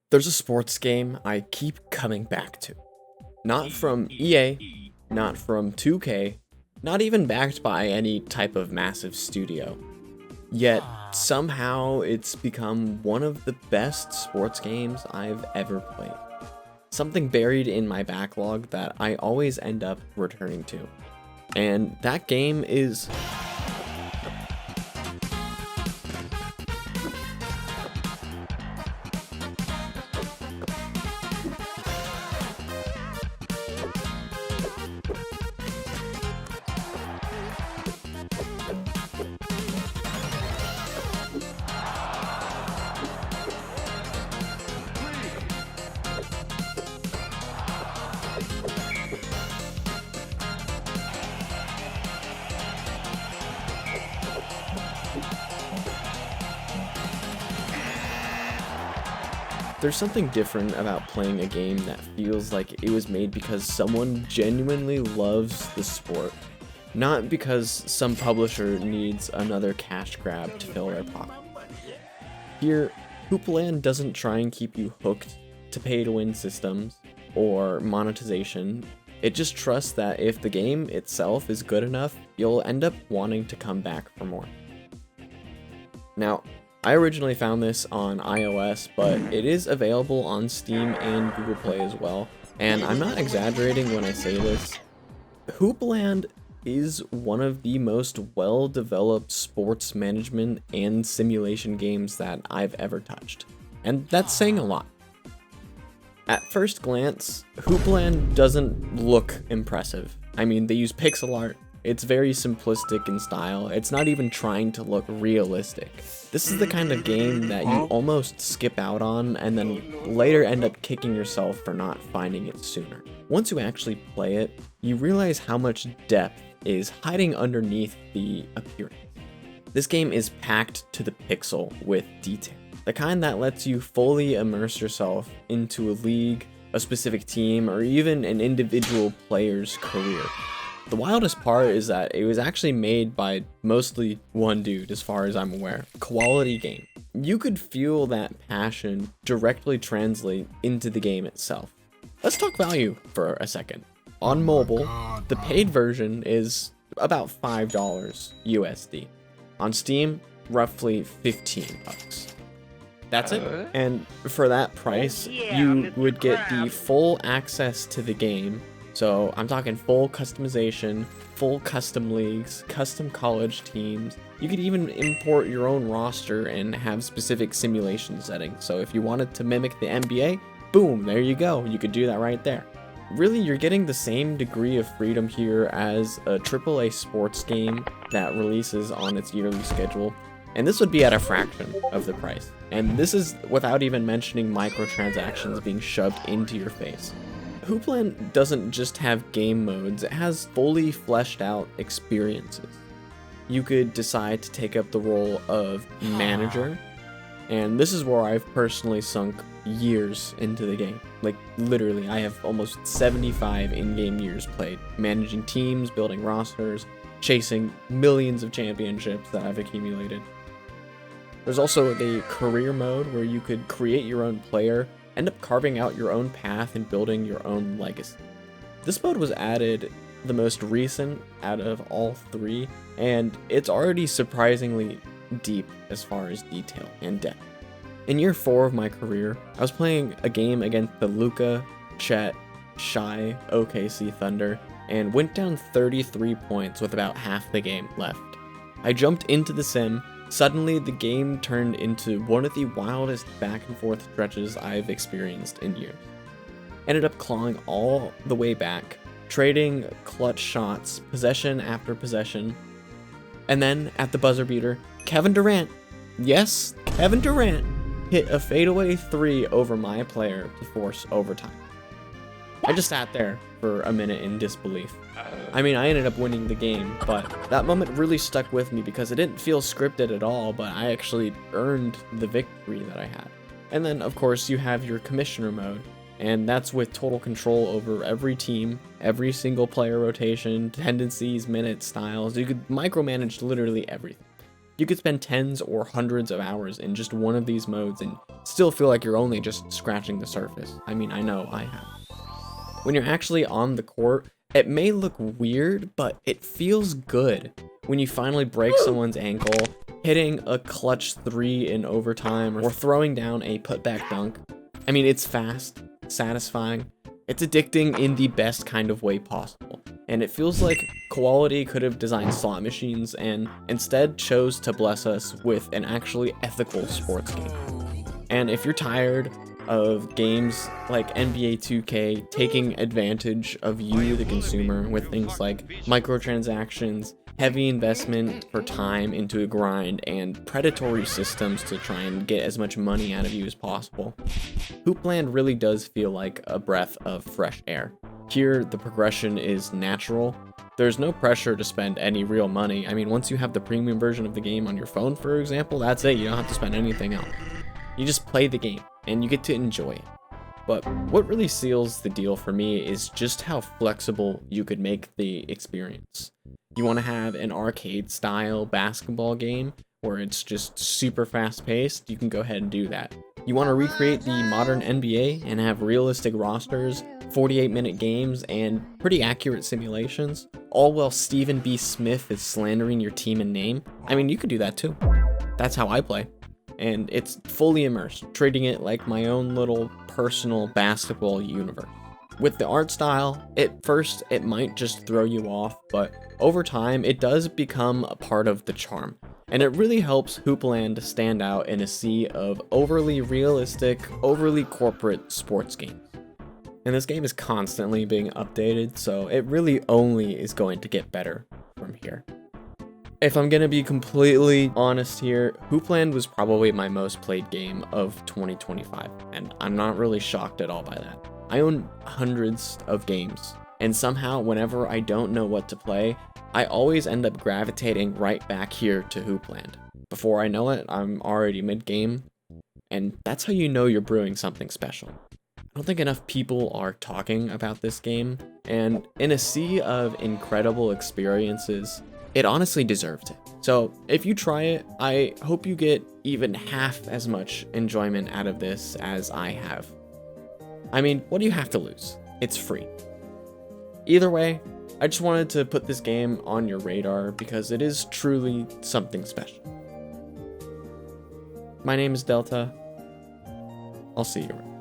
There's a sports game I keep coming back to. Not from EA, not from 2K, not even backed by any type of massive studio. Yet, somehow, it's become one of the best sports games I've ever played. Something buried in my backlog that I always end up returning to. And that game is There's something different about playing a game that feels like it was made because someone genuinely loves the sport, not because some publisher needs another cash grab to fill their pocket. Here, Hoopland doesn't try and keep you hooked to pay-to-win systems or monetization. It just trusts that if the game itself is good enough, you'll end up wanting to come back for more. Now, I originally found this on iOS, but it is available on Steam and Google Play as well, and I'm not exaggerating when I say this. Hoopland is one of the most well-developed sports management and simulation games that I've ever touched, and that's saying a lot. At first glance, Hoopland doesn't look impressive. I mean, they use pixel art. It's very simplistic in style. It's not even trying to look realistic. This is the kind of game that you almost skip out on and then later end up kicking yourself for not finding it sooner. Once you actually play it, you realize how much depth is hiding underneath the appearance. This game is packed to the pixel with detail, the kind that lets you fully immerse yourself into a league, a specific team, or even an individual player's career. The wildest part is that it was actually made by mostly one dude, as far as I'm aware. Quality game. You could feel that passion directly translate into the game itself. Let's talk value for a second. On mobile, the paid version is about $5 USD. On Steam, roughly $15. That's it. And for that price, you would get the full access to the game. So I'm talking full customization, full custom leagues, custom college teams. You could even import your own roster and have specific simulation settings. So if you wanted to mimic the NBA, boom, there you go. You could do that right there. Really, you're getting the same degree of freedom here as a AAA sports game that releases on its yearly schedule. And this would be at a fraction of the price. And this is without even mentioning microtransactions being shoved into your face. Hoopland doesn't just have game modes, it has fully fleshed out experiences. You could decide to take up the role of manager, and this is where I've personally sunk years into the game. Like, literally, I have almost 75 in-game years played, managing teams, building rosters, chasing millions of championships that I've accumulated. There's also the career mode where you could create your own player, end up carving out your own path and building your own legacy. This mode was added the most recent out of all three, and it's already surprisingly deep as far as detail and depth. In year 4 of my career, I was playing a game against the Luka, Chet, Shy, OKC Thunder, and went down 33 points with about half the game left. I jumped into the sim. Suddenly, the game turned into one of the wildest back and forth stretches I've experienced in years. Ended up clawing all the way back, trading clutch shots, possession after possession. And then, at the buzzer beater, Kevin Durant, yes, Kevin Durant, hit a fadeaway 3 over my player to force overtime. I just sat there for a minute in disbelief. I mean, I ended up winning the game, but that moment really stuck with me because it didn't feel scripted at all, but I actually earned the victory that I had. And then, of course, you have your commissioner mode, and that's with total control over every team, every single player rotation, tendencies, minutes, styles. You could micromanage literally everything. You could spend tens or hundreds of hours in just one of these modes and still feel like you're only just scratching the surface. I mean, I know I have. When you're actually on the court, it may look weird, but it feels good. When you finally break someone's ankle, hitting a clutch 3 in overtime, or throwing down a putback dunk. I mean, it's fast, satisfying, it's addicting in the best kind of way possible. And it feels like quality could have designed slot machines and instead chose to bless us with an actually ethical sports game. And if you're tired of games like NBA 2K taking advantage of you, the consumer, with things like microtransactions, heavy investment for time into a grind, and predatory systems to try and get as much money out of you as possible, Hoopland really does feel like a breath of fresh air. Here, the progression is natural. There's no pressure to spend any real money. I mean, once you have the premium version of the game on your phone, for example, that's it. You don't have to spend anything else. You just play the game, and you get to enjoy it. But what really seals the deal for me is just how flexible you could make the experience. You want to have an arcade-style basketball game where it's just super fast-paced, you can go ahead and do that. You want to recreate the modern NBA and have realistic rosters, 48-minute games, and pretty accurate simulations, all while Stephen B. Smith is slandering your team and name? I mean, you could do that too. That's how I play. And it's fully immersed, treating it like my own little personal basketball universe. With the art style, at first it might just throw you off, but over time it does become a part of the charm. And it really helps Hoopland stand out in a sea of overly realistic, overly corporate sports games. And this game is constantly being updated, so it really only is going to get better from here. If I'm gonna be completely honest here, Hoopland was probably my most played game of 2025, and I'm not really shocked at all by that. I own hundreds of games, and somehow whenever I don't know what to play, I always end up gravitating right back here to Hoopland. Before I know it, I'm already mid-game, and that's how you know you're brewing something special. I don't think enough people are talking about this game, and in a sea of incredible experiences, it honestly deserved it. So if you try it, I hope you get even half as much enjoyment out of this as I have. I mean, what do you have to lose? It's free. Either way, I just wanted to put this game on your radar because it is truly something special. My name is Deltah. I'll see you around.